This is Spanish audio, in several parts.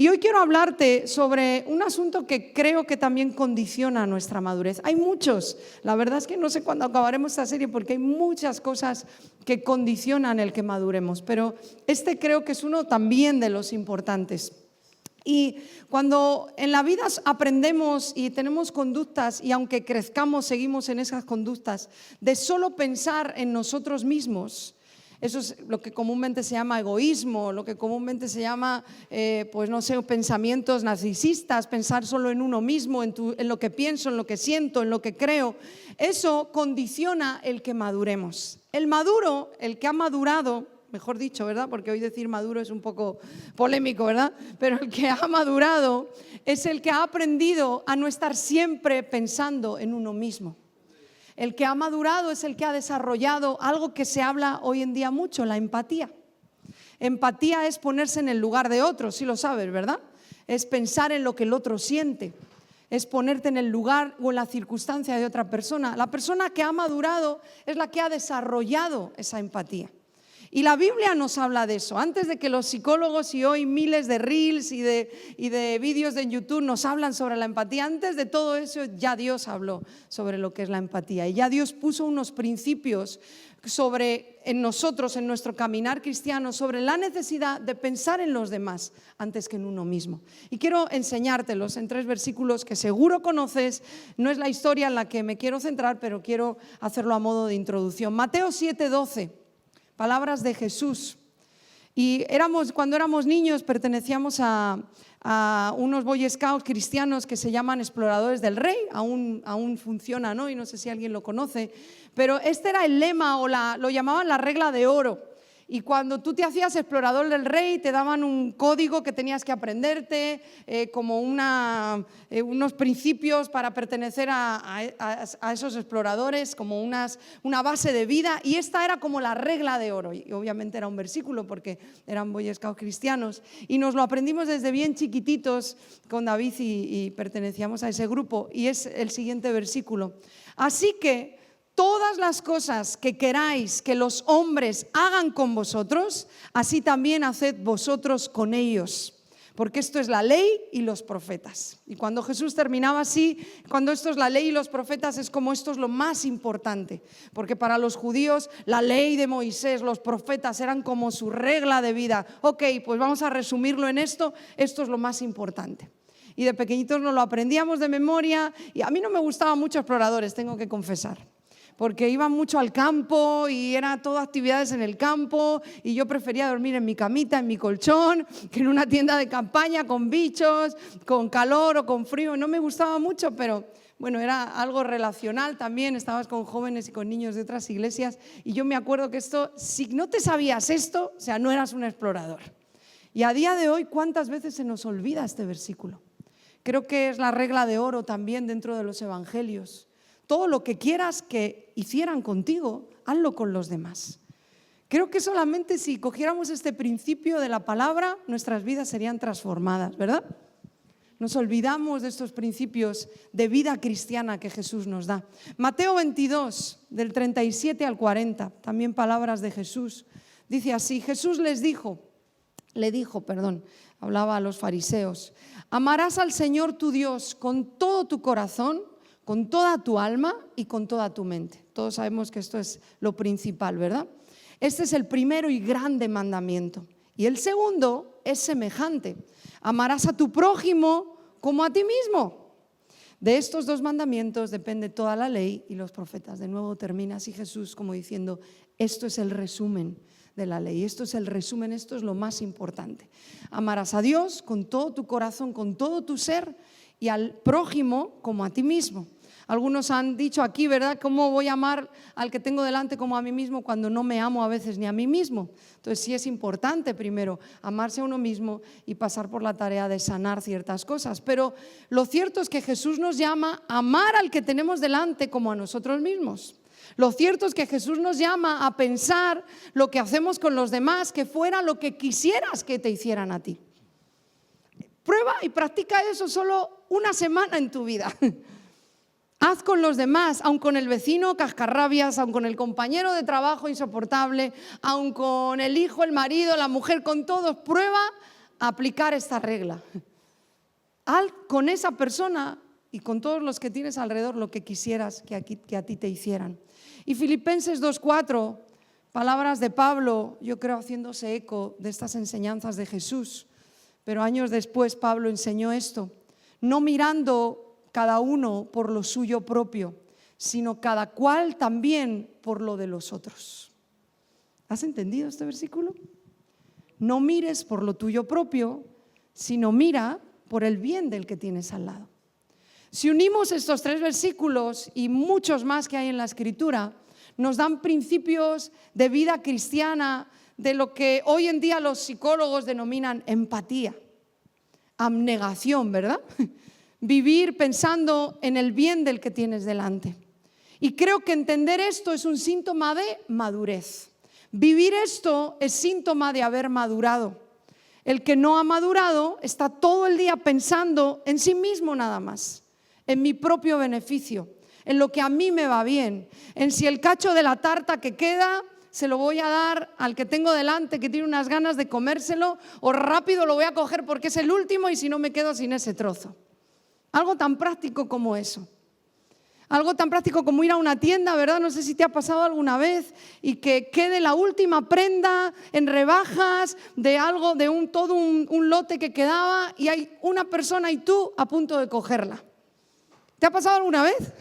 Y hoy quiero hablarte sobre un asunto que creo que también condiciona nuestra madurez. Hay muchos, la verdad es que no sé cuándo acabaremos esta serie porque hay muchas cosas que condicionan el que maduremos, pero este creo que es uno también de los importantes. Y cuando en la vida aprendemos y tenemos conductas, y aunque crezcamos seguimos en esas conductas, de solo pensar en nosotros mismos, eso es lo que comúnmente se llama egoísmo, lo que comúnmente se llama, pues no sé, pensamientos narcisistas, pensar solo en uno mismo, en lo que pienso, en lo que siento, en lo que creo. Eso condiciona el que maduremos. El maduro, el que ha madurado, mejor dicho, ¿verdad? Porque hoy decir maduro es un poco polémico, ¿verdad? Pero el que ha madurado es el que ha aprendido a no estar siempre pensando en uno mismo. El que ha madurado es el que ha desarrollado algo que se habla hoy en día mucho, la empatía. Empatía es ponerse en el lugar de otro, sí lo sabes, ¿verdad? Es pensar en lo que el otro siente, es ponerte en el lugar o en la circunstancia de otra persona. La persona que ha madurado es la que ha desarrollado esa empatía. Y la Biblia nos habla de eso. Antes de que los psicólogos y hoy miles de reels y de vídeos de YouTube nos hablan sobre la empatía, antes de todo eso ya Dios habló sobre lo que es la empatía. Y ya Dios puso unos principios en nosotros, en nuestro caminar cristiano, sobre la necesidad de pensar en los demás antes que en uno mismo. Y quiero enseñártelos en 3 versículos que seguro conoces. No es la historia en la que me quiero centrar, pero quiero hacerlo a modo de introducción. Mateo 7:12. Palabras de Jesús. Y cuando éramos niños pertenecíamos a unos Boy Scouts cristianos que se llaman Exploradores del Rey, aún funciona, ¿no? Y no sé si alguien lo conoce, pero este era el lema lo llamaban la regla de oro. Y cuando tú te hacías explorador del rey, te daban un código que tenías que aprenderte, como unos principios para pertenecer a esos exploradores, como una base de vida. Y esta era como la regla de oro. Y obviamente era un versículo porque eran Boy Scouts cristianos. Y nos lo aprendimos desde bien chiquititos con David y pertenecíamos a ese grupo. Y es el siguiente versículo. Así que todas las cosas que queráis que los hombres hagan con vosotros, así también haced vosotros con ellos. Porque esto es la ley y los profetas. Y cuando Jesús terminaba así, cuando esto es la ley y los profetas, es como esto es lo más importante. Porque para los judíos la ley de Moisés, los profetas eran como su regla de vida. Ok, pues vamos a resumirlo en esto es lo más importante. Y de pequeñitos nos lo aprendíamos de memoria. Y a mí no me gustaban mucho exploradores, tengo que confesar. Porque iban mucho al campo y era todo actividades en el campo y yo prefería dormir en mi camita, en mi colchón, que en una tienda de campaña con bichos, con calor o con frío. No me gustaba mucho, pero bueno, era algo relacional también. Estabas con jóvenes y con niños de otras iglesias y yo me acuerdo que esto, si no te sabías esto, o sea, no eras un explorador. Y a día de hoy, ¿cuántas veces se nos olvida este versículo? Creo que es la regla de oro también dentro de los evangelios. Todo lo que quieras que hicieran contigo, hazlo con los demás. Creo que solamente si cogiéramos este principio de la palabra, nuestras vidas serían transformadas, ¿verdad? Nos olvidamos de estos principios de vida cristiana que Jesús nos da. Mateo 22, del 37 al 40, también palabras de Jesús. Dice así, Jesús hablaba a los fariseos, amarás al Señor tu Dios con todo tu corazón, con toda tu alma y con toda tu mente. Todos sabemos que esto es lo principal, ¿verdad? Este es el primero y grande mandamiento. Y el segundo es semejante. Amarás a tu prójimo como a ti mismo. De estos 2 mandamientos depende toda la ley y los profetas. De nuevo termina así Jesús como diciendo, esto es el resumen de la ley, esto es el resumen, esto es lo más importante. Amarás a Dios con todo tu corazón, con todo tu ser y al prójimo como a ti mismo. Algunos han dicho aquí, ¿verdad? ¿Cómo voy a amar al que tengo delante como a mí mismo cuando no me amo a veces ni a mí mismo? Entonces sí es importante primero amarse a uno mismo y pasar por la tarea de sanar ciertas cosas. Pero lo cierto es que Jesús nos llama a amar al que tenemos delante como a nosotros mismos. Lo cierto es que Jesús nos llama a pensar lo que hacemos con los demás, que fuera lo que quisieras que te hicieran a ti. Prueba y practica eso solo una semana en tu vida. Haz con los demás, aun con el vecino cascarrabias, aun con el compañero de trabajo insoportable, aun con el hijo, el marido, la mujer, con todos. Prueba aplicar esta regla. Haz con esa persona y con todos los que tienes alrededor lo que quisieras que a ti te hicieran. Y Filipenses 2:4, palabras de Pablo, yo creo haciéndose eco de estas enseñanzas de Jesús, pero años después Pablo enseñó esto: no mirando cada uno por lo suyo propio, sino cada cual también por lo de los otros. ¿Has entendido este versículo? No mires por lo tuyo propio, sino mira por el bien del que tienes al lado. Si unimos estos 3 versículos y muchos más que hay en la Escritura, nos dan principios de vida cristiana, de lo que hoy en día los psicólogos denominan empatía, abnegación, ¿verdad? Vivir pensando en el bien del que tienes delante. Y creo que entender esto es un síntoma de madurez. Vivir esto es síntoma de haber madurado. El que no ha madurado está todo el día pensando en sí mismo nada más, en mi propio beneficio, en lo que a mí me va bien, en si el cacho de la tarta que queda se lo voy a dar al que tengo delante que tiene unas ganas de comérselo, o rápido lo voy a coger porque es el último y si no me quedo sin ese trozo. Algo tan práctico como eso. Algo tan práctico como ir a una tienda, ¿verdad? No sé si te ha pasado alguna vez y que quede la última prenda en rebajas de algo, de todo un lote que quedaba y hay una persona y tú a punto de cogerla. ¿Te ha pasado alguna vez?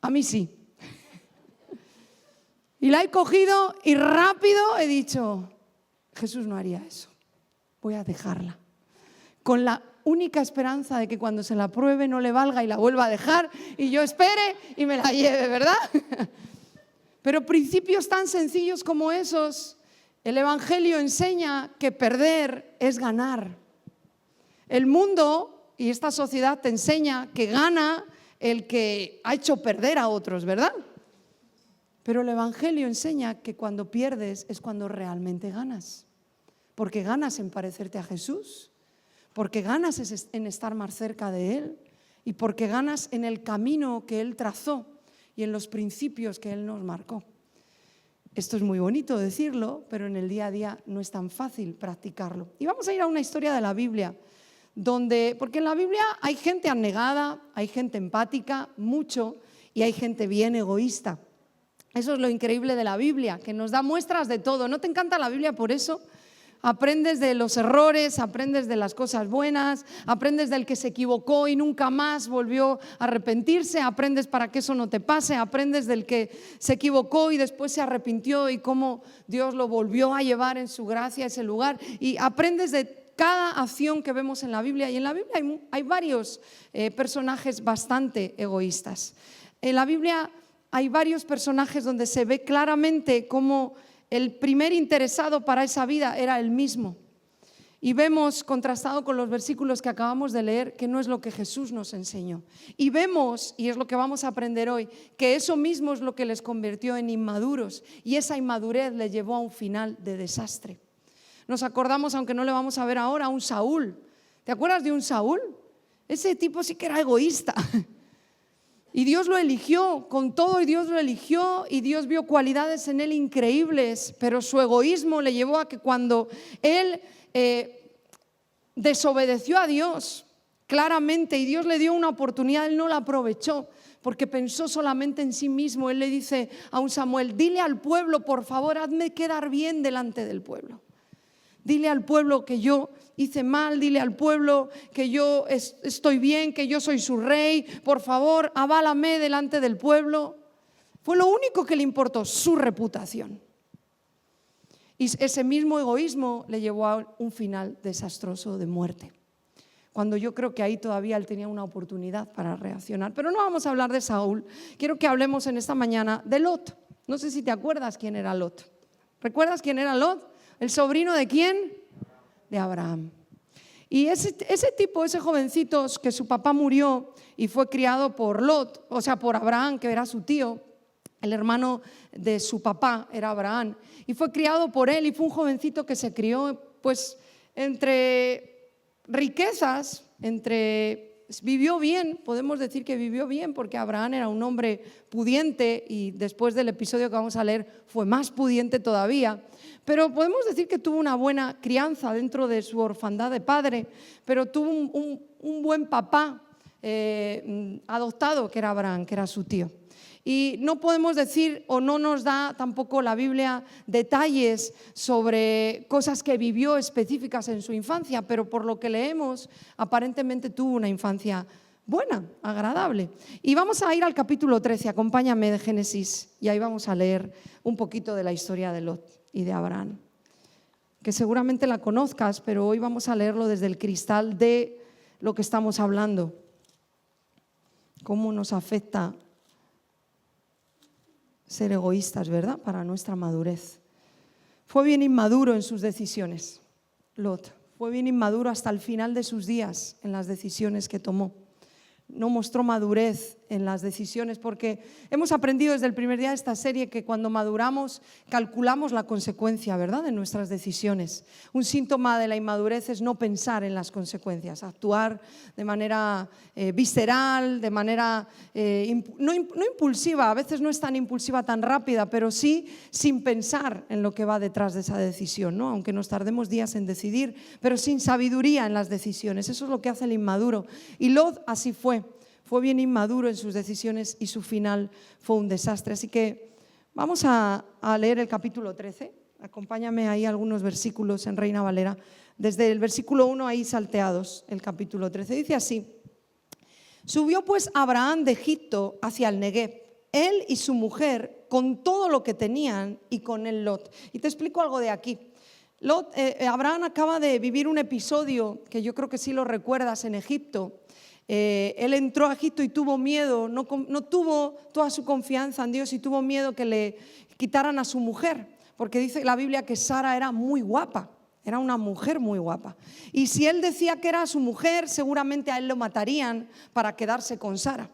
A mí sí. Y la he cogido y rápido he dicho, Jesús no haría eso, voy a dejarla. Con la única esperanza de que cuando se la pruebe no le valga y la vuelva a dejar y yo espere y me la lleve, ¿verdad? Pero principios tan sencillos como esos, el Evangelio enseña que perder es ganar. El mundo y esta sociedad te enseña que gana el que ha hecho perder a otros, ¿verdad? Pero el Evangelio enseña que cuando pierdes es cuando realmente ganas, porque ganas en parecerte a Jesús, porque ganas en estar más cerca de Él y porque ganas en el camino que Él trazó y en los principios que Él nos marcó. Esto es muy bonito decirlo, pero en el día a día no es tan fácil practicarlo. Y vamos a ir a una historia de la Biblia, porque en la Biblia hay gente abnegada, hay gente empática, mucho, y hay gente bien egoísta. Eso es lo increíble de la Biblia, que nos da muestras de todo. ¿No te encanta la Biblia por eso? Aprendes de los errores, aprendes de las cosas buenas, aprendes del que se equivocó y nunca más volvió a arrepentirse, aprendes para que eso no te pase, aprendes del que se equivocó y después se arrepintió y cómo Dios lo volvió a llevar en su gracia a ese lugar, y aprendes de cada acción que vemos en la Biblia. Y en la Biblia hay varios personajes bastante egoístas. En la Biblia hay varios personajes donde se ve claramente cómo el primer interesado para esa vida era él mismo. Y vemos, contrastado con los versículos que acabamos de leer, que no es lo que Jesús nos enseñó. Y vemos, y es lo que vamos a aprender hoy, que eso mismo es lo que les convirtió en inmaduros. Y esa inmadurez les llevó a un final de desastre. Nos acordamos, aunque no le vamos a ver ahora, a un Saúl. ¿Te acuerdas de un Saúl? Ese tipo sí que era egoísta. Y Dios lo eligió con todo, y Dios lo eligió, y Dios vio cualidades en él increíbles, pero su egoísmo le llevó a que cuando él desobedeció a Dios claramente y Dios le dio una oportunidad, él no la aprovechó porque pensó solamente en sí mismo. Él le dice a un Samuel: dile al pueblo, por favor, hazme quedar bien delante del pueblo. Dile al pueblo que yo hice mal, dile al pueblo que yo estoy bien, que yo soy su rey, por favor, aválame delante del pueblo. Fue lo único que le importó, su reputación. Y ese mismo egoísmo le llevó a un final desastroso de muerte, cuando yo creo que ahí todavía él tenía una oportunidad para reaccionar. Pero no vamos a hablar de Saúl, quiero que hablemos en esta mañana de Lot. No sé si te acuerdas quién era Lot. ¿Recuerdas quién era Lot? ¿El sobrino de quién? De Abraham. Y ese tipo, ese jovencito que su papá murió y fue criado por Lot, o sea, por Abraham, que era su tío, el hermano de su papá era Abraham, y fue criado por él, y fue un jovencito que se crió pues entre riquezas, entre vivió bien, podemos decir que vivió bien, porque Abraham era un hombre pudiente y después del episodio que vamos a leer fue más pudiente todavía. Pero podemos decir que tuvo una buena crianza dentro de su orfandad de padre, pero tuvo un buen papá adoptado, que era Abraham, que era su tío. Y no podemos decir, o no nos da tampoco la Biblia detalles sobre cosas que vivió específicas en su infancia, pero por lo que leemos, aparentemente tuvo una infancia buena, agradable. Y vamos a ir al capítulo 13, acompáñame, de Génesis, y ahí vamos a leer un poquito de la historia de Lot y de Abraham, que seguramente la conozcas, pero hoy vamos a leerlo desde el cristal de lo que estamos hablando, cómo nos afecta ser egoístas, ¿verdad?, para nuestra madurez. Fue bien inmaduro en sus decisiones, Lot. Fue bien inmaduro hasta el final de sus días en las decisiones que tomó. No mostró madurez en las decisiones, porque hemos aprendido desde el primer día de esta serie que cuando maduramos calculamos la consecuencia, ¿verdad?, de nuestras decisiones. Un síntoma de la inmadurez es no pensar en las consecuencias, actuar de manera visceral, de manera no impulsiva. A veces no es tan impulsiva, tan rápida, pero sí sin pensar en lo que va detrás de esa decisión, ¿no? Aunque nos tardemos días en decidir, pero sin sabiduría en las decisiones. Eso es lo que hace el inmaduro. Y Lot así fue. Fue bien inmaduro en sus decisiones y su final fue un desastre. Así que vamos a leer el capítulo 13. Acompáñame ahí algunos versículos en Reina Valera. Desde el versículo 1 ahí salteados, el capítulo 13. Dice así: subió pues Abraham de Egipto hacia el Neguev, él y su mujer, con todo lo que tenían, y con él Lot. Y te explico algo de aquí. Abraham acaba de vivir un episodio que yo creo que sí lo recuerdas en Egipto. Él entró a Egipto y tuvo miedo, no tuvo toda su confianza en Dios y tuvo miedo que le quitaran a su mujer, porque dice la Biblia que Sara era muy guapa, era una mujer muy guapa. Y si él decía que era su mujer, seguramente a él lo matarían para quedarse con Sara.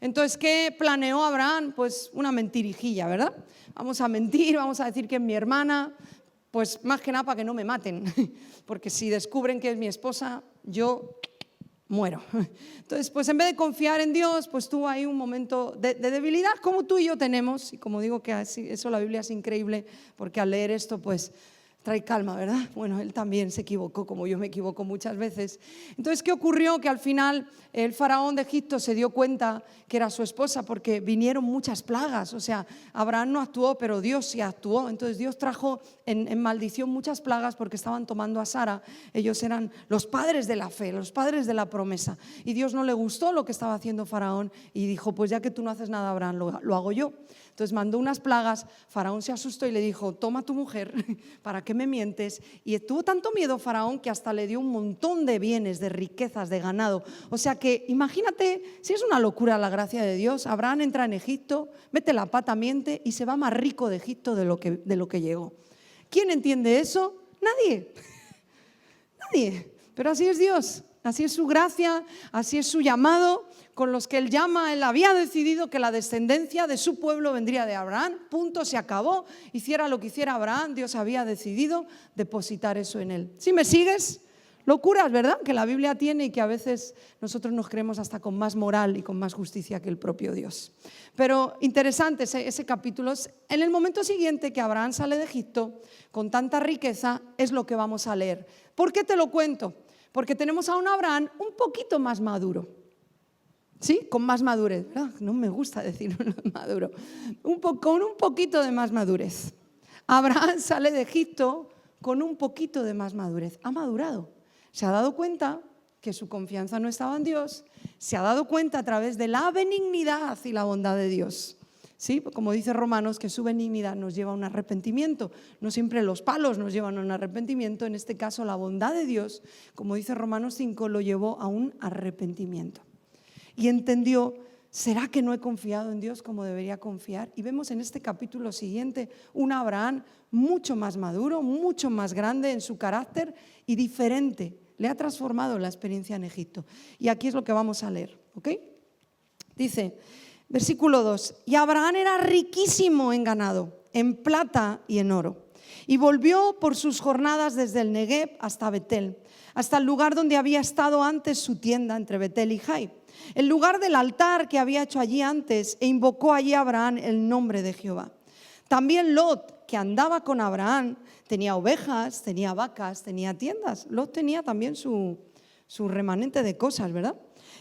Entonces, ¿qué planeó Abraham? Pues una mentirijilla, ¿verdad? Vamos a mentir, vamos a decir que es mi hermana, pues más que nada para que no me maten, porque si descubren que es mi esposa, yo muero. Entonces, pues en vez de confiar en Dios, pues tuvo ahí un momento de debilidad, como tú y yo tenemos. Y como digo que eso la Biblia es increíble, porque al leer esto, pues trae calma, ¿verdad? Bueno, él también se equivocó, como yo me equivoco muchas veces. Entonces, ¿qué ocurrió? Que al final el faraón de Egipto se dio cuenta que era su esposa, porque vinieron muchas plagas. O sea, Abraham no actuó, pero Dios sí actuó. Entonces Dios trajo en maldición muchas plagas porque estaban tomando a Sara. Ellos eran los padres de la fe, los padres de la promesa. Y Dios no le gustó lo que estaba haciendo faraón y dijo, pues ya que tú no haces nada, Abraham, lo hago yo. Entonces mandó unas plagas, faraón se asustó y le dijo, toma tu mujer, ¿para qué me mientes? Y tuvo tanto miedo faraón que hasta le dio un montón de bienes, de riquezas, de ganado. O sea que imagínate, si es una locura la gracia de Dios. Abraham entra en Egipto, mete la pata, miente y se va más rico de Egipto de lo que llegó. ¿Quién entiende eso? Nadie. Nadie. Pero así es Dios, así es su gracia, así es su llamado. Con los que él llama, él había decidido que la descendencia de su pueblo vendría de Abraham, punto, se acabó. Hiciera lo que hiciera Abraham, Dios había decidido depositar eso en él. ¿Sí me sigues? Locuras, ¿verdad?, que la Biblia tiene y que a veces nosotros nos creemos hasta con más moral y con más justicia que el propio Dios. Pero interesante ese capítulo. En el momento siguiente que Abraham sale de Egipto con tanta riqueza, es lo que vamos a leer. ¿Por qué te lo cuento? Porque tenemos a un Abraham un poquito más maduro. ¿Sí? Con más madurez, ¿verdad? No me gusta decir maduro. Con un poquito de más madurez. Abraham sale de Egipto con un poquito de más madurez. Ha madurado. Se ha dado cuenta que su confianza no estaba en Dios. Se ha dado cuenta a través de la benignidad y la bondad de Dios. ¿Sí? Como dice Romanos, que su benignidad nos lleva a un arrepentimiento. No siempre los palos nos llevan a un arrepentimiento. En este caso, la bondad de Dios, como dice Romanos 5, lo llevó a un arrepentimiento. Y entendió, ¿será que no he confiado en Dios como debería confiar? Y vemos en este capítulo siguiente un Abraham mucho más maduro, mucho más grande en su carácter y diferente. Le ha transformado la experiencia en Egipto. Y aquí es lo que vamos a leer, ¿ok? Dice, versículo 2, y Abraham era riquísimo en ganado, en plata y en oro. Y volvió por sus jornadas desde el Negueb hasta Betel, hasta el lugar donde había estado antes su tienda entre Betel y Jai, el lugar del altar que había hecho allí antes, e invocó allí a Abraham el nombre de Jehová. También Lot, que andaba con Abraham, tenía ovejas, tenía vacas, tenía tiendas. Lot tenía también su remanente de cosas, ¿verdad?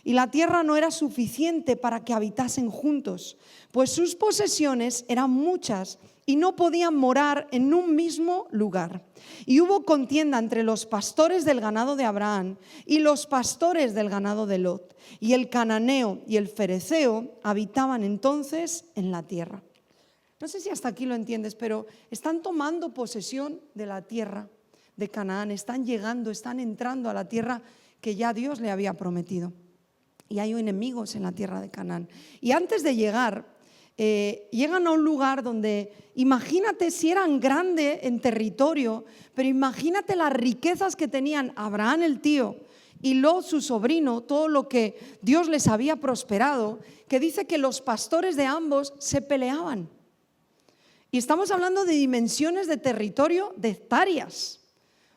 Y la tierra no era suficiente para que habitasen juntos, pues sus posesiones eran muchas y no podían morar en un mismo lugar. Y hubo contienda entre los pastores del ganado de Abraham y los pastores del ganado de Lot. Y el cananeo y el fereceo habitaban entonces en la tierra. No sé si hasta aquí lo entiendes, pero están tomando posesión de la tierra de Canaán, están llegando, están entrando a la tierra que ya Dios le había prometido. Y hay enemigos en la tierra de Canaán. Y antes de llegar, llegan a un lugar donde, imagínate si eran grandes en territorio, pero imagínate las riquezas que tenían Abraham el tío y Lot su sobrino, todo lo que Dios les había prosperado, que dice que los pastores de ambos se peleaban. Y estamos hablando de dimensiones de territorio de hectáreas.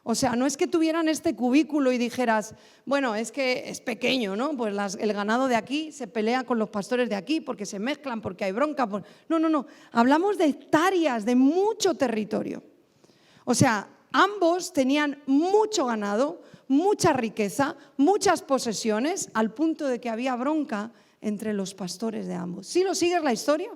O sea, no es que tuvieran este cubículo y dijeras, bueno, es que es pequeño, ¿no? Pues el ganado de aquí se pelea con los pastores de aquí porque se mezclan, porque hay bronca. No. Hablamos de hectáreas, de mucho territorio. O sea, ambos tenían mucho ganado, mucha riqueza, muchas posesiones, al punto de que había bronca entre los pastores de ambos. ¿Sí lo sigues la historia?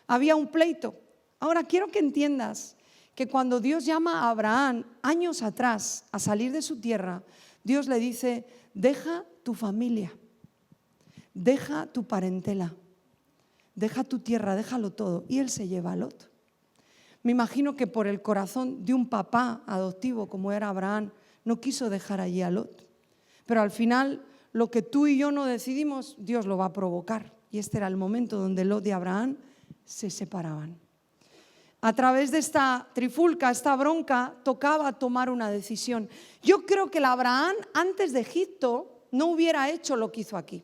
Había un pleito. Ahora, quiero que entiendas que cuando Dios llama a Abraham años atrás a salir de su tierra, Dios le dice, deja tu familia, deja tu parentela, deja tu tierra, déjalo todo. Y él se lleva a Lot. Me imagino que por el corazón de un papá adoptivo como era Abraham, no quiso dejar allí a Lot. Pero al final, lo que tú y yo no decidimos, Dios lo va a provocar. Y este era el momento donde Lot y Abraham se separaban. A través de esta trifulca, esta bronca, tocaba tomar una decisión. Yo creo que el Abraham antes de Egipto no hubiera hecho lo que hizo aquí.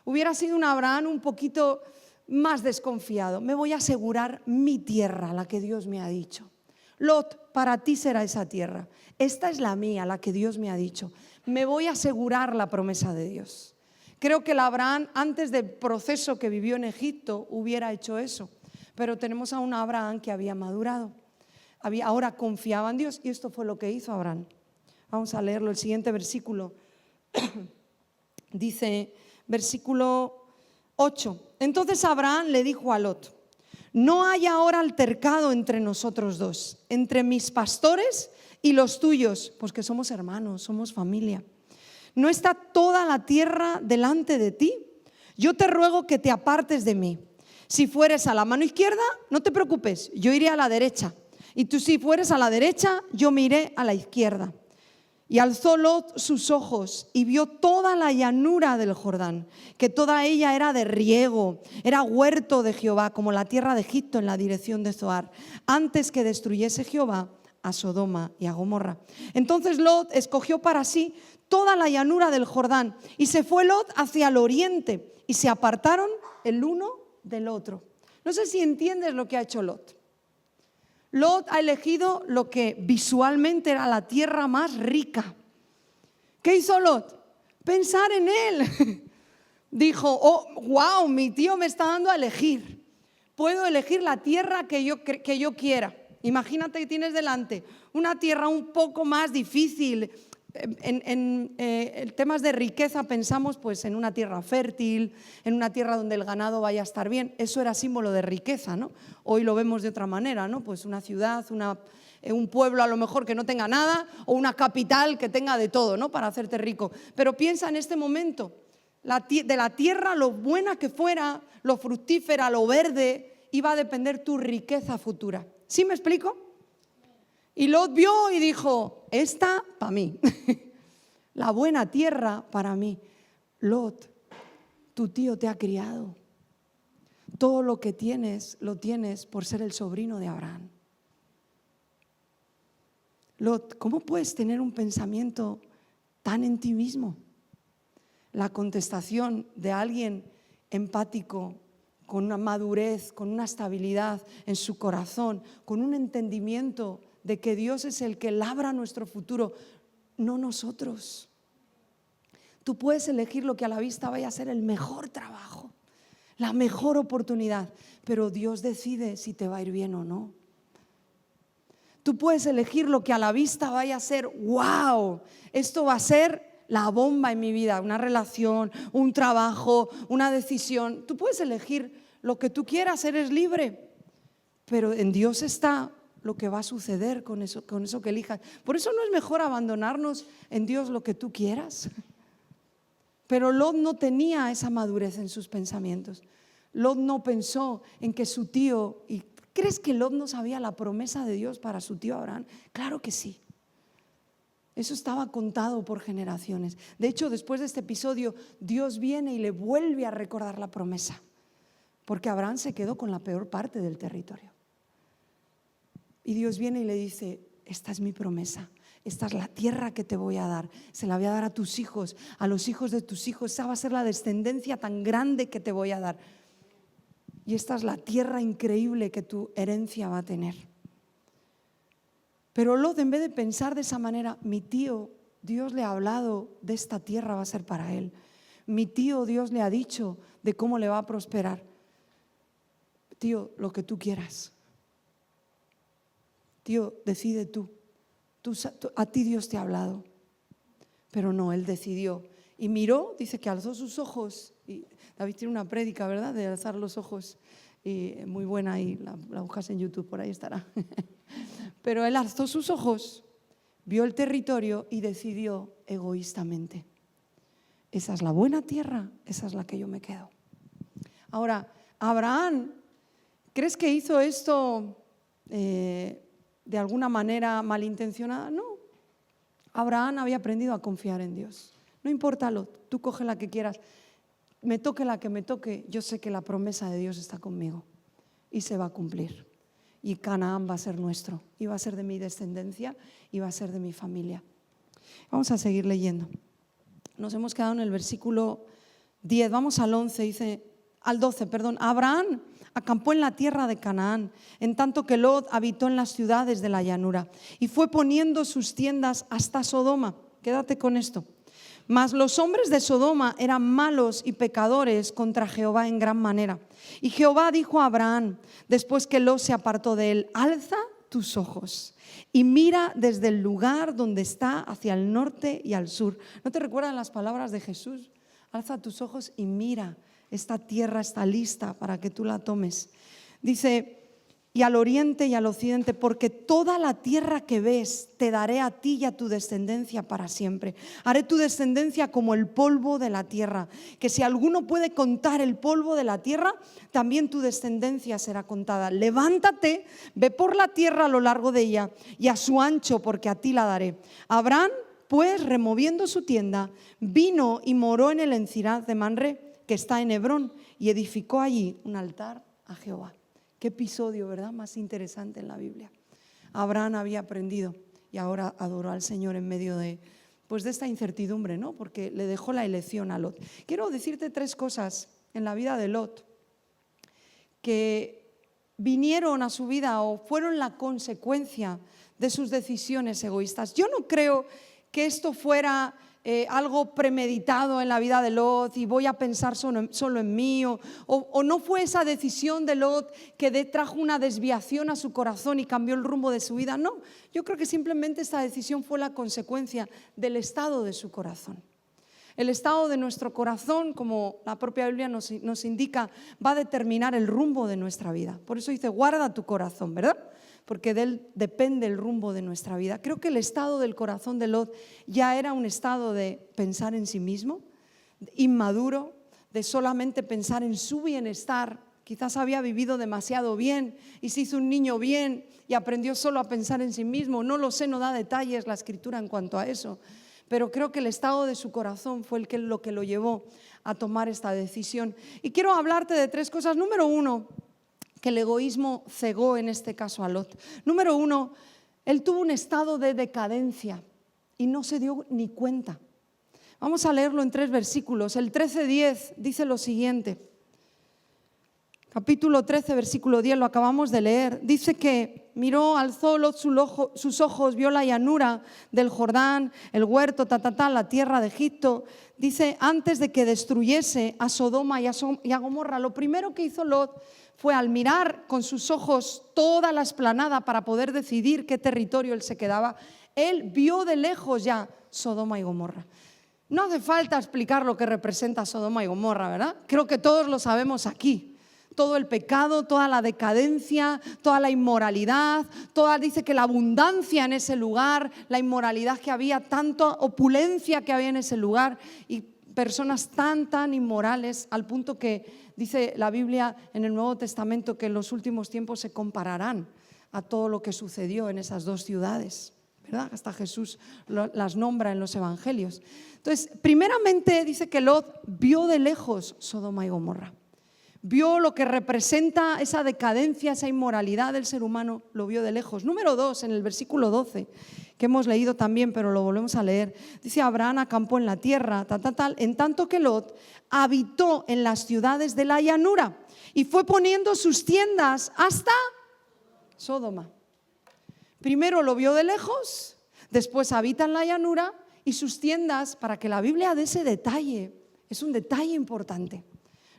Hubiera sido un Abraham un poquito más desconfiado. Me voy a asegurar mi tierra, la que Dios me ha dicho. Lot, para ti será esa tierra. Esta es la mía, la que Dios me ha dicho. Me voy a asegurar la promesa de Dios. Creo que el Abraham antes del proceso que vivió en Egipto hubiera hecho eso. Pero tenemos a un Abraham que había madurado, ahora confiaba en Dios y esto fue lo que hizo Abraham. Vamos a leerlo, el siguiente versículo. Dice, versículo 8. Entonces Abraham le dijo a Lot, no hay ahora altercado entre nosotros dos, entre mis pastores y los tuyos, pues que somos hermanos, somos familia. ¿No está toda la tierra delante de ti? Yo te ruego que te apartes de mí. Si fueres a la mano izquierda, no te preocupes, yo iré a la derecha. Y tú si fueres a la derecha, yo me iré a la izquierda. Y alzó Lot sus ojos y vio toda la llanura del Jordán, que toda ella era de riego, era huerto de Jehová, como la tierra de Egipto en la dirección de Zoar, antes que destruyese Jehová a Sodoma y a Gomorra. Entonces Lot escogió para sí toda la llanura del Jordán y se fue Lot hacia el oriente y se apartaron el uno del otro. No sé si entiendes lo que ha hecho Lot. Lot ha elegido lo que visualmente era la tierra más rica. ¿Qué hizo Lot? Pensar en él. Dijo, oh, wow, mi tío me está dando a elegir. Puedo elegir la tierra que yo quiera. Imagínate que tienes delante una tierra un poco más difícil. En temas de riqueza pensamos pues en una tierra fértil, en una tierra donde el ganado vaya a estar bien. Eso era símbolo de riqueza, ¿no? Hoy lo vemos de otra manera, ¿no? Pues una ciudad, un pueblo a lo mejor que no tenga nada, o una capital que tenga de todo, ¿no? Para hacerte rico. Pero piensa en este momento, de la tierra, lo buena que fuera, lo fructífera, lo verde, iba a depender tu riqueza futura. ¿Sí me explico? Y Lot vio y dijo, esta para mí, la buena tierra para mí. Lot, tu tío te ha criado. Todo lo que tienes, lo tienes por ser el sobrino de Abraham. Lot, ¿cómo puedes tener un pensamiento tan en ti mismo? La contestación de alguien empático, con una madurez, con una estabilidad en su corazón, con un entendimiento de que Dios es el que labra nuestro futuro, no nosotros. Tú puedes elegir lo que a la vista vaya a ser el mejor trabajo, la mejor oportunidad, pero Dios decide si te va a ir bien o no. Tú puedes elegir lo que a la vista vaya a ser, wow, esto va a ser la bomba en mi vida, una relación, un trabajo, una decisión. Tú puedes elegir lo que tú quieras, eres libre, pero en Dios está lo que va a suceder con eso que elijas. Por eso no es mejor abandonarnos en Dios lo que tú quieras. Pero Lot no tenía esa madurez en sus pensamientos. Lot no pensó en que su tío, y ¿crees que Lot no sabía la promesa de Dios para su tío Abraham? Claro que sí. Eso estaba contado por generaciones. De hecho, después de este episodio, Dios viene y le vuelve a recordar la promesa, porque Abraham se quedó con la peor parte del territorio. Y Dios viene y le dice, esta es mi promesa. Esta es la tierra que te voy a dar, se la voy a dar a tus hijos, a los hijos de tus hijos, esa va a ser la descendencia tan grande que te voy a dar. Y esta es la tierra increíble que tu herencia va a tener. Pero Lot, en vez de pensar de esa manera, mi tío, Dios le ha hablado de esta tierra, va a ser para él. Mi tío, Dios le ha dicho de cómo le va a prosperar. Tío, lo que tú quieras. Tío, decide tú. A ti Dios te ha hablado. Pero no, él decidió. Y miró, dice que alzó sus ojos. Y David tiene una prédica, ¿verdad?, de alzar los ojos. Y muy buena, y la buscas en YouTube, por ahí estará. Pero él alzó sus ojos, vio el territorio y decidió egoístamente. Esa es la buena tierra, esa es la que yo me quedo. Ahora, Abraham, ¿crees que hizo esto de alguna manera malintencionada? No. Abraham había aprendido a confiar en Dios. No importa, tú coge la que quieras, me toque la que me toque, yo sé que la promesa de Dios está conmigo y se va a cumplir. Y Canaán va a ser nuestro, y va a ser de mi descendencia, y va a ser de mi familia. Vamos a seguir leyendo. Nos hemos quedado en el versículo 10, vamos al 11, dice, al 12, perdón. Abraham acampó en la tierra de Canaán, en tanto que Lot habitó en las ciudades de la llanura, y fue poniendo sus tiendas hasta Sodoma. Quédate con esto. Mas los hombres de Sodoma eran malos y pecadores contra Jehová en gran manera. Y Jehová dijo a Abraham, después que Lot se apartó de él, alza tus ojos y mira desde el lugar donde está hacia el norte y al sur. ¿No te recuerdan las palabras de Jesús? Alza tus ojos y mira, esta tierra está lista para que tú la tomes. Dice, y al oriente y al occidente, porque toda la tierra que ves te daré a ti y a tu descendencia para siempre. Haré tu descendencia como el polvo de la tierra, que si alguno puede contar el polvo de la tierra, también tu descendencia será contada. Levántate, ve por la tierra a lo largo de ella y a su ancho, porque a ti la daré. Abraham, pues, removiendo su tienda, vino y moró en el encinar de Manré, que está en Hebrón, y edificó allí un altar a Jehová. Qué episodio, ¿verdad?, más interesante en la Biblia. Abraham había aprendido y ahora adoró al Señor en medio de esta incertidumbre, ¿no? Porque le dejó la elección a Lot. Quiero decirte 3 cosas en la vida de Lot que vinieron a su vida o fueron la consecuencia de sus decisiones egoístas. Yo no creo que esto fuera algo premeditado en la vida de Lot y voy a pensar solo en mí, o no fue esa decisión de Lot que trajo una desviación a su corazón y cambió el rumbo de su vida. No, yo creo que simplemente esta decisión fue la consecuencia del estado de su corazón. El estado de nuestro corazón, como la propia Biblia nos indica, va a determinar el rumbo de nuestra vida. Por eso dice, guarda tu corazón, ¿verdad? Porque de él depende el rumbo de nuestra vida. Creo que el estado del corazón de Lot ya era un estado de pensar en sí mismo, inmaduro, de solamente pensar en su bienestar. Quizás había vivido demasiado bien y se hizo un niño bien y aprendió solo a pensar en sí mismo. No lo sé, no da detalles la Escritura en cuanto a eso. Pero creo que el estado de su corazón fue lo que lo llevó a tomar esta decisión. Y quiero hablarte de 3 cosas. Número 1, que el egoísmo cegó en este caso a Lot. Número 1, él tuvo un estado de decadencia y no se dio ni cuenta. Vamos a leerlo en 3 versículos. El 13:10 dice lo siguiente. capítulo 13, versículo 10, lo acabamos de leer. Dice que miró, alzó Lot sus ojos, vio la llanura del Jordán, el huerto, la tierra de Egipto. Dice, antes de que destruyese a Sodoma y a Gomorra, lo primero que hizo Lot fue, al mirar con sus ojos toda la explanada para poder decidir qué territorio él se quedaba, él vio de lejos ya Sodoma y Gomorra. No hace falta explicar lo que representa Sodoma y Gomorra, ¿verdad? Creo que todos lo sabemos aquí. Todo el pecado, toda la decadencia, toda la inmoralidad, dice que la abundancia en ese lugar, la inmoralidad que había, tanta opulencia que había en ese lugar y personas tan inmorales, al punto que dice la Biblia en el Nuevo Testamento que en los últimos tiempos se compararán a todo lo que sucedió en esas dos ciudades, ¿verdad? Hasta Jesús las nombra en los evangelios. Entonces, primeramente dice que Lot vio de lejos Sodoma y Gomorra. Vio lo que representa esa decadencia, esa inmoralidad del ser humano, lo vio de lejos. Número 2, en el versículo 12, que hemos leído también, pero lo volvemos a leer. Dice, Abraham acampó en la tierra, en tanto que Lot habitó en las ciudades de la llanura y fue poniendo sus tiendas hasta Sodoma. Primero lo vio de lejos, después habita en la llanura y sus tiendas, para que la Biblia dé ese detalle, es un detalle importante.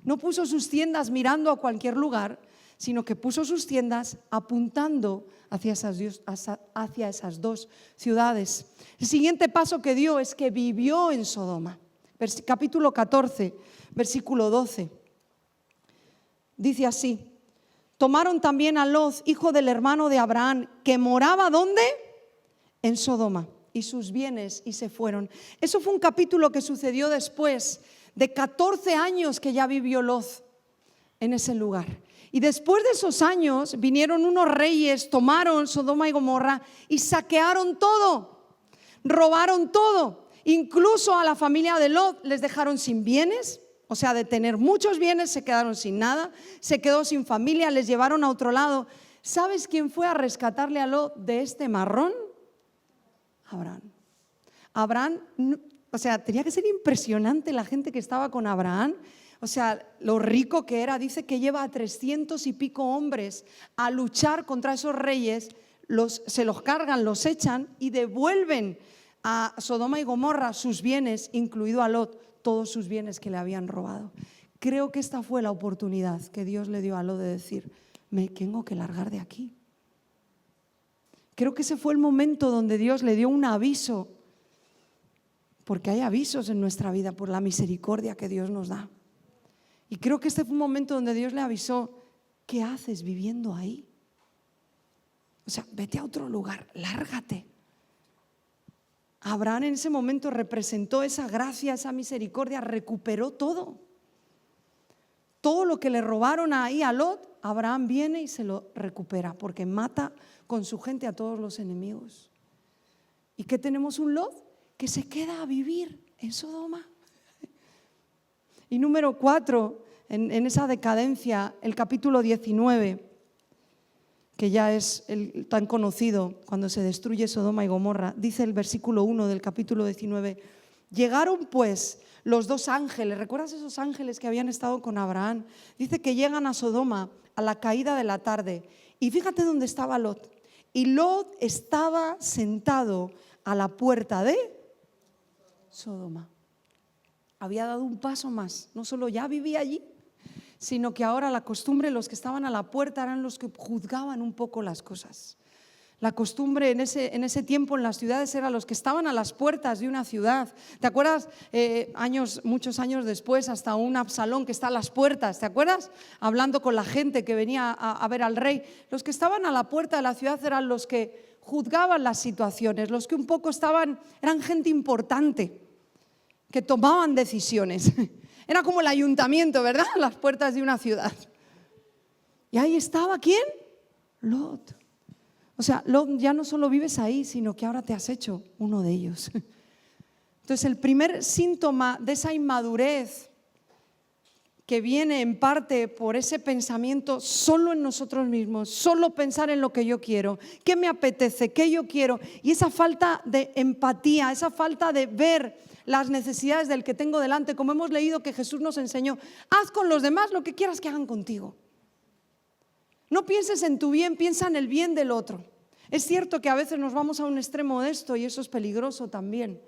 No puso sus tiendas mirando a cualquier lugar, sino que puso sus tiendas apuntando hacia esas dos ciudades. El siguiente paso que dio es que vivió en Sodoma. Capítulo 14, versículo 12. Dice así: tomaron también a Lot, hijo del hermano de Abraham, que moraba ¿dónde? En Sodoma, y sus bienes, y se fueron. Eso fue un capítulo que sucedió después de 14 años que ya vivió Lot en ese lugar. Y después de esos años vinieron unos reyes, tomaron Sodoma y Gomorra y saquearon todo, robaron todo. Incluso a la familia de Lot les dejaron sin bienes, o sea, de tener muchos bienes se quedaron sin nada, se quedó sin familia, les llevaron a otro lado. ¿Sabes quién fue a rescatarle a Lot de este marrón? Abraham, o sea, tenía que ser impresionante la gente que estaba con Abraham. O sea, lo rico que era. Dice que lleva a 300 y pico hombres a luchar contra esos reyes, se los cargan, los echan y devuelven a Sodoma y Gomorra sus bienes, incluido a Lot, todos sus bienes que le habían robado. Creo que esta fue la oportunidad que Dios le dio a Lot de decir, me tengo que largar de aquí. Creo que ese fue el momento donde Dios le dio un aviso, porque hay avisos en nuestra vida por la misericordia que Dios nos da. Y creo que este fue un momento donde Dios le avisó, ¿qué haces viviendo ahí? O sea, vete a otro lugar, lárgate. Abraham en ese momento representó esa gracia, esa misericordia, recuperó todo. Todo lo que le robaron ahí a Lot, Abraham viene y se lo recupera, porque mata con su gente a todos los enemigos. ¿Y qué tenemos? Un Lot que se queda a vivir en Sodoma. Y número 4, en esa decadencia, el capítulo 19, que ya es tan conocido cuando se destruye Sodoma y Gomorra, dice el versículo 1 del capítulo 19, llegaron pues los dos ángeles, ¿recuerdas esos ángeles que habían estado con Abraham? Dice que llegan a Sodoma a la caída de la tarde y fíjate dónde estaba Lot. Y Lot estaba sentado a la puerta de Sodoma. Había dado un paso más, no solo ya vivía allí, sino que ahora la costumbre, los que estaban a la puerta eran los que juzgaban un poco las cosas. La costumbre en ese tiempo en las ciudades era los que estaban a las puertas de una ciudad. ¿Te acuerdas? Muchos años después, hasta un Absalón que está a las puertas, ¿te acuerdas? Hablando con la gente que venía a ver al rey. Los que estaban a la puerta de la ciudad eran los que juzgaban las situaciones, los que un poco eran gente importante, que tomaban decisiones. Era como el ayuntamiento, ¿verdad? Las puertas de una ciudad. Y ahí estaba, ¿quién? Lot. O sea, Lot, ya no solo vives ahí, sino que ahora te has hecho uno de ellos. Entonces, el primer síntoma de esa inmadurez que viene en parte por ese pensamiento solo en nosotros mismos, solo pensar en lo que yo quiero, qué me apetece, qué yo quiero, y esa falta de empatía, esa falta de ver las necesidades del que tengo delante, como hemos leído que Jesús nos enseñó, haz con los demás lo que quieras que hagan contigo. No pienses en tu bien, piensa en el bien del otro. Es cierto que a veces nos vamos a un extremo de esto y eso es peligroso también,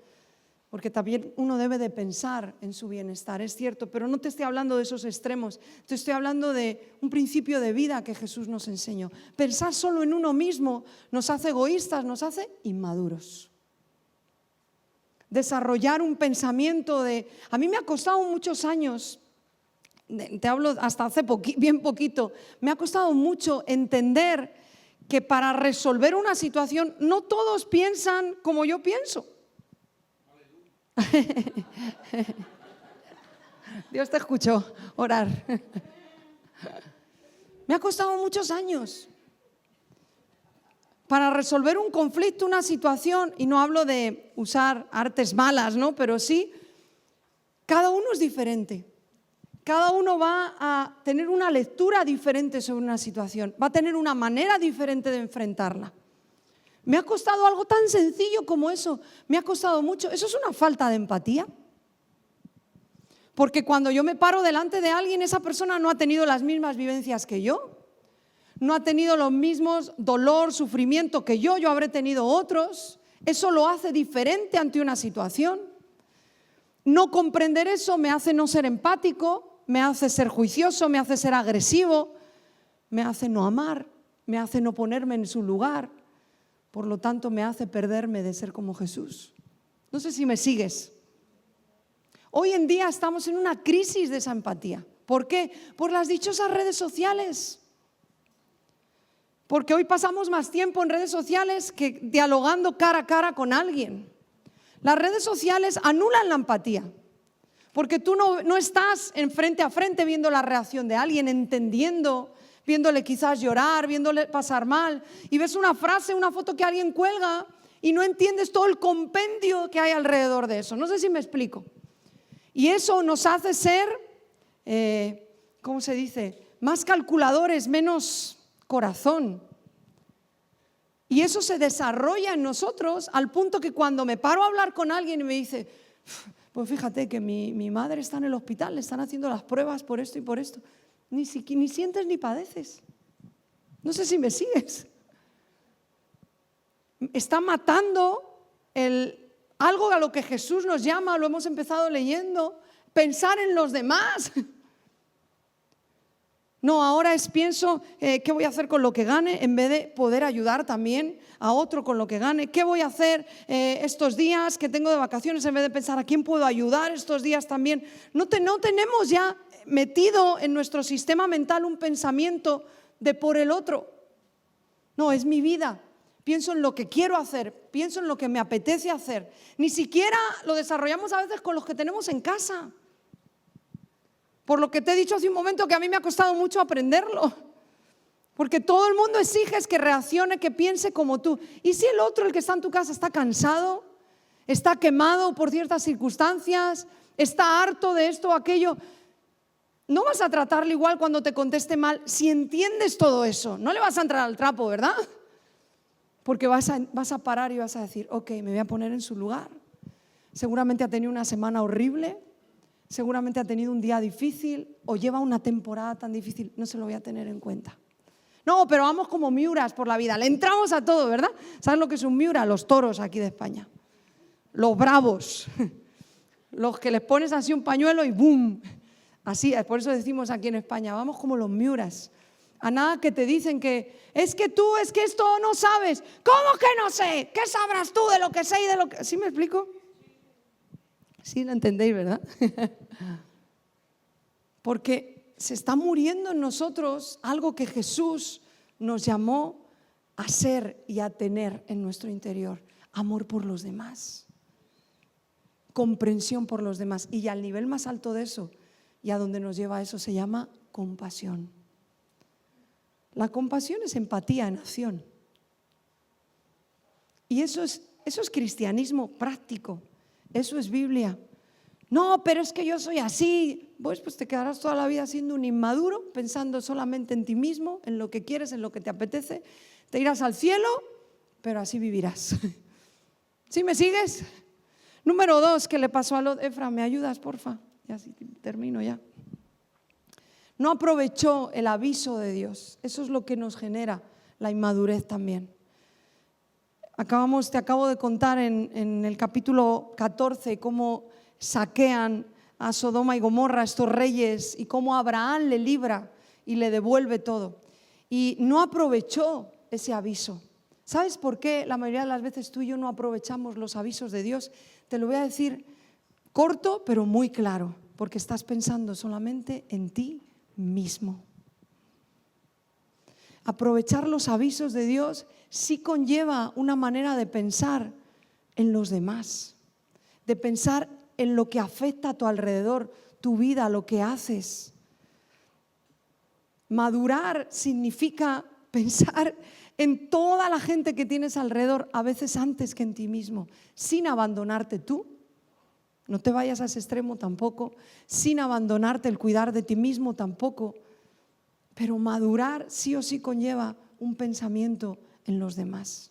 porque también uno debe de pensar en su bienestar, es cierto, pero no te estoy hablando de esos extremos, te estoy hablando de un principio de vida que Jesús nos enseñó. Pensar solo en uno mismo nos hace egoístas, nos hace inmaduros. Desarrollar un pensamiento de... A mí me ha costado muchos años, te hablo hasta hace bien poquito, me ha costado mucho entender que para resolver una situación no todos piensan como yo pienso. Dios te escuchó orar. Me ha costado muchos años para resolver un conflicto, una situación, y no hablo de usar artes malas, ¿no? Pero sí, cada uno es diferente. Cada uno va a tener una lectura diferente sobre una situación, va a tener una manera diferente de enfrentarla. Me ha costado algo tan sencillo como eso, me ha costado mucho. Eso es una falta de empatía. Porque cuando yo me paro delante de alguien, esa persona no ha tenido las mismas vivencias que yo, no ha tenido los mismos dolor, sufrimiento que yo habré tenido otros. Eso lo hace diferente ante una situación. No comprender eso me hace no ser empático, me hace ser juicioso, me hace ser agresivo, me hace no amar, me hace no ponerme en su lugar. Por lo tanto, me hace perderme de ser como Jesús. No sé si me sigues. Hoy en día estamos en una crisis de esa empatía. ¿Por qué? Por las dichosas redes sociales. Porque hoy pasamos más tiempo en redes sociales que dialogando cara a cara con alguien. Las redes sociales anulan la empatía. Porque tú no estás en frente a frente viendo la reacción de alguien, entendiendo, viéndole quizás llorar, viéndole pasar mal, y ves una frase, una foto que alguien cuelga y no entiendes todo el compendio que hay alrededor de eso. No sé si me explico. Y eso nos hace ser, ¿cómo se dice? Más calculadores, menos corazón. Y eso se desarrolla en nosotros al punto que cuando me paro a hablar con alguien y me dice, pues fíjate que mi madre está en el hospital, le están haciendo las pruebas por esto y por esto. Ni sientes ni padeces. No sé si me sigues. Está matando algo a lo que Jesús nos llama, lo hemos empezado leyendo, pensar en los demás. No, ahora pienso, ¿qué voy a hacer con lo que gane? En vez de poder ayudar también a otro con lo que gane. ¿Qué voy a hacer estos días que tengo de vacaciones? En vez de pensar, ¿a quién puedo ayudar estos días también? No tenemos ya metido en nuestro sistema mental un pensamiento de por el otro. No, es mi vida. Pienso en lo que quiero hacer, pienso en lo que me apetece hacer. Ni siquiera lo desarrollamos a veces con los que tenemos en casa. Por lo que te he dicho hace un momento que a mí me ha costado mucho aprenderlo. Porque todo el mundo exiges que reaccione, que piense como tú. ¿Y si el otro, el que está en tu casa, está cansado? ¿Está quemado por ciertas circunstancias? ¿Está harto de esto o aquello? No vas a tratarlo igual cuando te conteste mal si entiendes todo eso. No le vas a entrar al trapo, ¿verdad? Porque vas a parar y vas a decir, ok, me voy a poner en su lugar. Seguramente ha tenido una semana horrible. Seguramente ha tenido un día difícil o lleva una temporada tan difícil, no se lo voy a tener en cuenta. No, pero vamos como miuras por la vida, le entramos a todo, ¿verdad? ¿Sabes lo que es un miura? Los toros aquí de España, los bravos, los que les pones así un pañuelo y ¡boom! Así, por eso decimos aquí en España, vamos como los miuras. A nada que te dicen que es que esto no sabes. ¿Cómo que no sé? ¿Qué sabrás tú de lo que sé y de lo que...? ¿Sí me explico? Sí, lo entendéis, ¿verdad? Porque se está muriendo en nosotros algo que Jesús nos llamó a ser y a tener en nuestro interior. Amor por los demás, comprensión por los demás. Y al nivel más alto de eso, y a donde nos lleva eso, se llama compasión. La compasión es empatía en acción. Y eso es cristianismo práctico. Eso es Biblia. No, pero es que yo soy así. Pues te quedarás toda la vida siendo un inmaduro, pensando solamente en ti mismo, en lo que quieres, en lo que te apetece. Te irás al cielo, pero así vivirás. ¿Sí me sigues? Número 2, ¿qué le pasó a Lot? Efra, ¿me ayudas, porfa? Ya sí, termino ya. no aprovechó el aviso de Dios. Eso es lo que nos genera la inmadurez también. Te acabo de contar en el capítulo 14 cómo saquean a Sodoma y Gomorra estos reyes y cómo Abraham le libra y le devuelve todo. Y no aprovechó ese aviso. ¿Sabes por qué la mayoría de las veces tú y yo no aprovechamos los avisos de Dios? Te lo voy a decir corto pero muy claro, porque estás pensando solamente en ti mismo. Aprovechar los avisos de Dios sí conlleva una manera de pensar en los demás, de pensar en lo que afecta a tu alrededor, tu vida, lo que haces. Madurar significa pensar en toda la gente que tienes alrededor, a veces antes que en ti mismo, sin abandonarte tú. No te vayas a ese extremo tampoco, sin abandonarte el cuidar de ti mismo tampoco. Pero madurar sí o sí conlleva un pensamiento en los demás.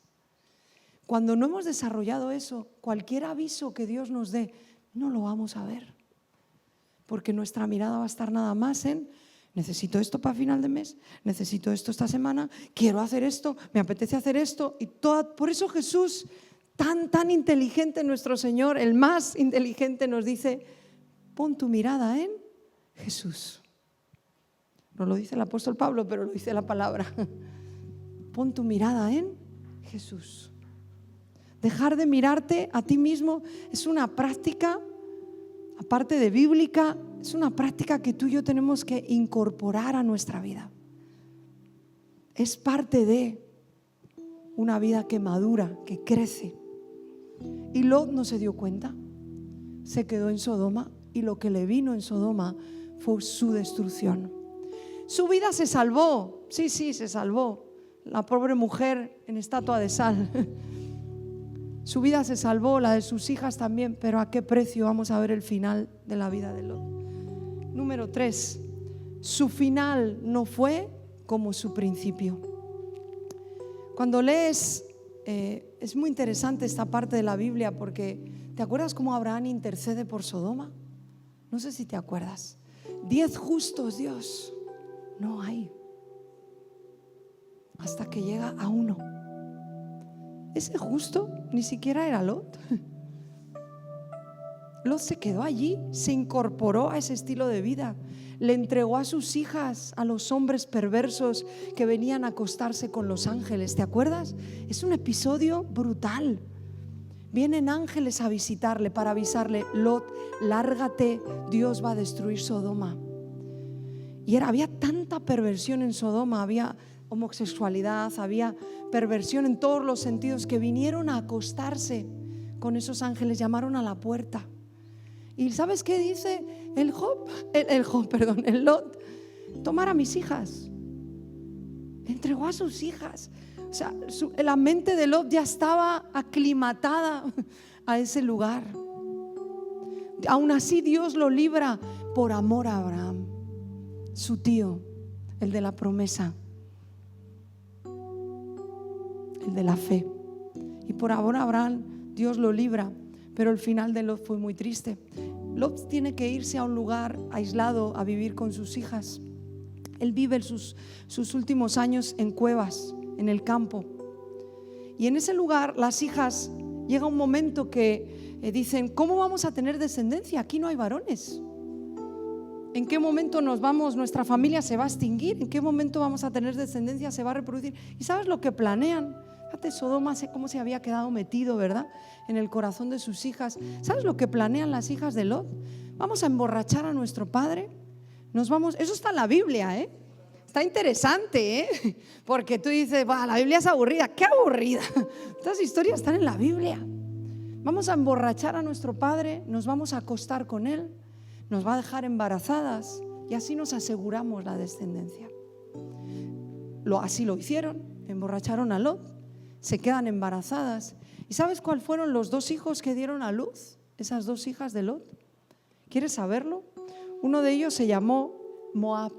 Cuando no hemos desarrollado eso, cualquier aviso que Dios nos dé, no lo vamos a ver. Porque nuestra mirada va a estar nada más en: necesito esto para final de mes, necesito esto esta semana, quiero hacer esto, me apetece hacer esto. Por eso Jesús, tan inteligente, nuestro Señor, el más inteligente, nos dice: pon tu mirada en Jesús. No lo dice el apóstol Pablo, pero lo dice la palabra. Pon tu mirada en Jesús. Dejar de mirarte a ti mismo es una práctica, aparte de bíblica, es una práctica que tú y yo tenemos que incorporar a nuestra vida. Es parte de una vida que madura, que crece. Y Lot no se dio cuenta, se quedó en Sodoma, y lo que le vino en Sodoma fue su destrucción. Su vida se salvó, sí, se salvó. La pobre mujer en estatua de sal. Su vida se salvó, la de sus hijas también, pero ¿a qué precio? Vamos a ver el final de la vida de Lot. Número 3, su final no fue como su principio. Cuando lees, es muy interesante esta parte de la Biblia, porque ¿te acuerdas cómo Abraham intercede por Sodoma? No sé si te acuerdas. 10 justos, Dios, no hay, hasta que llega a uno. Ese justo ni siquiera era Lot. Lot se quedó allí, se incorporó a ese estilo de vida, le entregó a sus hijas a los hombres perversos que venían a acostarse con los ángeles. ¿Te acuerdas? Es un episodio brutal. Vienen ángeles a visitarle para avisarle: Lot, lárgate, Dios va a destruir Sodoma. Y había tanta perversión en Sodoma, había homosexualidad, había perversión en todos los sentidos, que vinieron a acostarse con esos ángeles, llamaron a la puerta. ¿Y sabes qué dice el Lot? Tomar a mis hijas. Entregó a sus hijas. O sea, la mente de Lot ya estaba aclimatada a ese lugar. Aún así Dios lo libra por amor a Abraham, su tío, el de la promesa, el de la fe. Y por amor a Abraham Dios lo libra. Pero el final de Lot fue muy triste. Lot tiene que irse a un lugar aislado a vivir con sus hijas. Él vive sus últimos años en cuevas, en el campo. Y en ese lugar las hijas, llega un momento que dicen: ¿cómo vamos a tener descendencia? Aquí no hay varones. ¿En qué momento nuestra familia se va a extinguir? ¿En qué momento vamos a tener descendencia? ¿Se va a reproducir? ¿Y sabes lo que planean? Fíjate, Sodoma, cómo se había quedado metido, ¿verdad?, en el corazón de sus hijas. ¿Sabes lo que planean las hijas de Lot? Vamos a emborrachar a nuestro padre. Eso está en la Biblia, ¿eh? Está interesante, ¿eh? Porque tú dices: la Biblia es aburrida. ¡Qué aburrida! Estas historias están en la Biblia. Vamos a emborrachar a nuestro padre, nos vamos a acostar con él, nos va a dejar embarazadas y así nos aseguramos la descendencia. Así lo hicieron, emborracharon a Lot, se quedan embarazadas. ¿Y sabes cuáles fueron los 2 hijos que dieron a luz esas 2 hijas de Lot? ¿Quieres saberlo? Uno de ellos se llamó Moab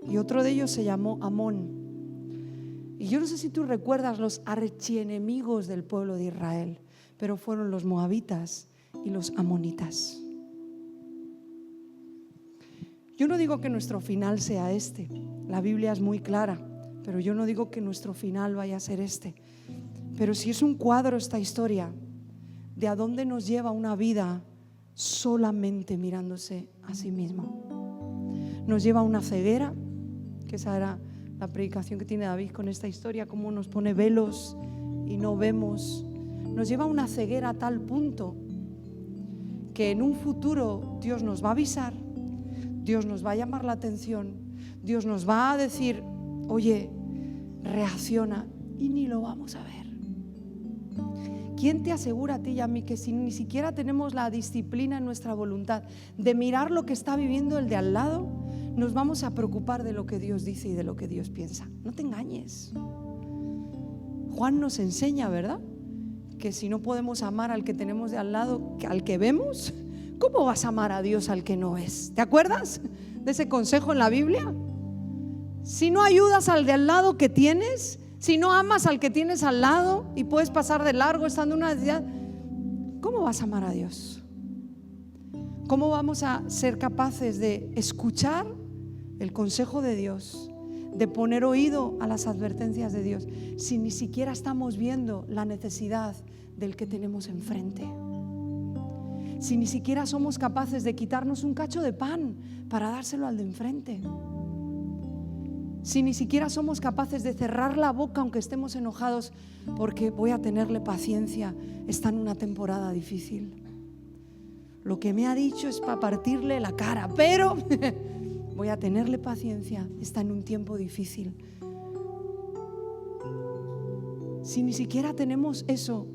y otro de ellos se llamó Amón. Y yo no sé si tú recuerdas los archienemigos del pueblo de Israel, pero fueron los moabitas y los amonitas. Yo no digo que nuestro final sea este, la Biblia es muy clara, pero yo no digo que nuestro final vaya a ser este. Pero si es un cuadro esta historia de a dónde nos lleva una vida solamente mirándose a sí mismo. Nos lleva a una ceguera, que esa era la predicación que tiene David con esta historia, cómo nos pone velos y no vemos. Nos lleva a una ceguera a tal punto que en un futuro Dios nos va a avisar, Dios nos va a llamar la atención, Dios nos va a decir, oye, reacciona, y ni lo vamos a ver. ¿Quién te asegura a ti y a mí que si ni siquiera tenemos la disciplina en nuestra voluntad de mirar lo que está viviendo el de al lado, nos vamos a preocupar de lo que Dios dice y de lo que Dios piensa? No te engañes. Juan nos enseña, ¿verdad?, que si no podemos amar al que tenemos de al lado, al que vemos, ¿cómo vas a amar a Dios al que no ves? ¿Te acuerdas de ese consejo en la Biblia? Si no ayudas al de al lado que tienes, si no amas al que tienes al lado y puedes pasar de largo estando en una necesidad, ¿cómo vas a amar a Dios? ¿Cómo vamos a ser capaces de escuchar el consejo de Dios, de poner oído a las advertencias de Dios, si ni siquiera estamos viendo la necesidad del que tenemos enfrente? Si ni siquiera somos capaces de quitarnos un cacho de pan para dárselo al de enfrente. Si ni siquiera somos capaces de cerrar la boca aunque estemos enojados, porque voy a tenerle paciencia, está en una temporada difícil. Lo que me ha dicho es para partirle la cara, pero voy a tenerle paciencia, está en un tiempo difícil. Si ni siquiera tenemos eso,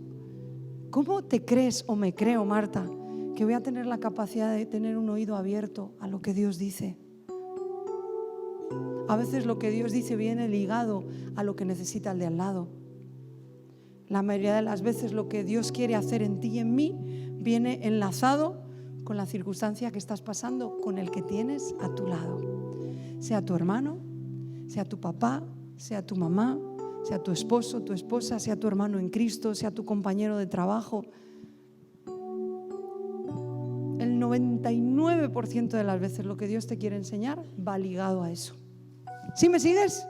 ¿cómo te crees o me creo, Marta, que voy a tener la capacidad de tener un oído abierto a lo que Dios dice? A veces lo que Dios dice viene ligado a lo que necesita el de al lado. La mayoría de las veces lo que Dios quiere hacer en ti y en mí viene enlazado con la circunstancia que estás pasando, con el que tienes a tu lado. Sea tu hermano, sea tu papá, sea tu mamá, sea tu esposo, tu esposa, sea tu hermano en Cristo, sea tu compañero de trabajo. El 99% de las veces lo que Dios te quiere enseñar va ligado a eso. ¿Sí me sigues?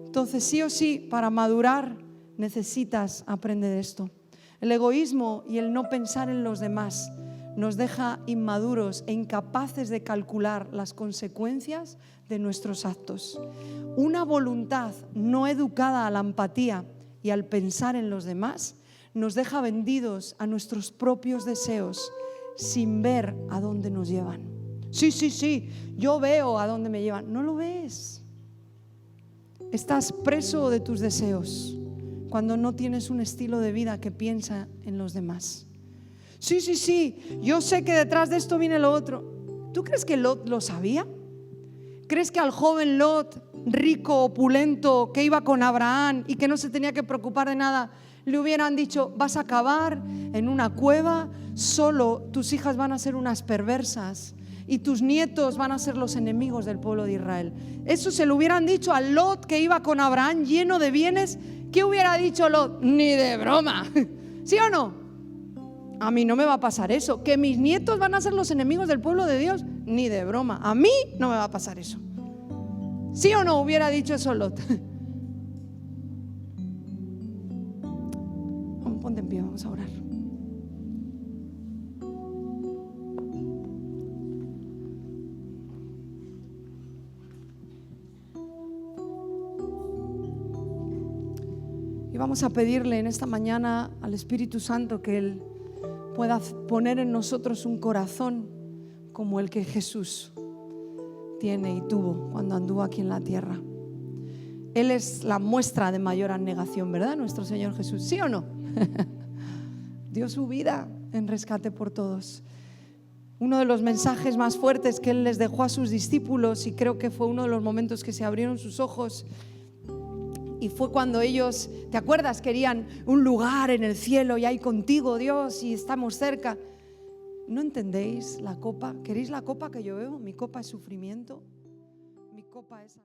Entonces, sí o sí, para madurar necesitas aprender esto. El egoísmo y el no pensar en los demás nos deja inmaduros e incapaces de calcular las consecuencias de nuestros actos. Una voluntad no educada a la empatía y al pensar en los demás nos deja vendidos a nuestros propios deseos sin ver a dónde nos llevan. Sí, yo veo a dónde me llevan. No lo ves. Estás preso de tus deseos cuando no tienes un estilo de vida que piensa en los demás. Sí, yo sé que detrás de esto viene lo otro. ¿Tú crees que Lot lo sabía? ¿Crees que al joven Lot, rico, opulento, que iba con Abraham y que no se tenía que preocupar de nada, le hubieran dicho, vas a acabar en una cueva, solo tus hijas van a ser unas perversas y tus nietos van a ser los enemigos del pueblo de Israel? Eso se lo hubieran dicho a Lot, que iba con Abraham lleno de bienes. ¿Qué hubiera dicho Lot? Ni de broma. ¿Sí o no? A mí no me va a pasar eso. ¿Que mis nietos van a ser los enemigos del pueblo de Dios? Ni de broma. A mí no me va a pasar eso. ¿Sí o no hubiera dicho eso Lot? Ponte en pie, vamos a orar. Y vamos a pedirle en esta mañana al Espíritu Santo que Él pueda poner en nosotros un corazón como el que Jesús tiene y tuvo cuando anduvo aquí en la tierra. Él es la muestra de mayor abnegación, ¿verdad? Nuestro Señor Jesús, ¿sí o no? Dio su vida en rescate por todos. Uno de los mensajes más fuertes que Él les dejó a sus discípulos, y creo que fue uno de los momentos que se abrieron sus ojos, y fue cuando ellos, ¿te acuerdas? Querían un lugar en el cielo y ahí contigo, Dios, y estamos cerca. ¿No entendéis la copa? ¿Queréis la copa que yo bebo? Mi copa es sufrimiento, mi copa es...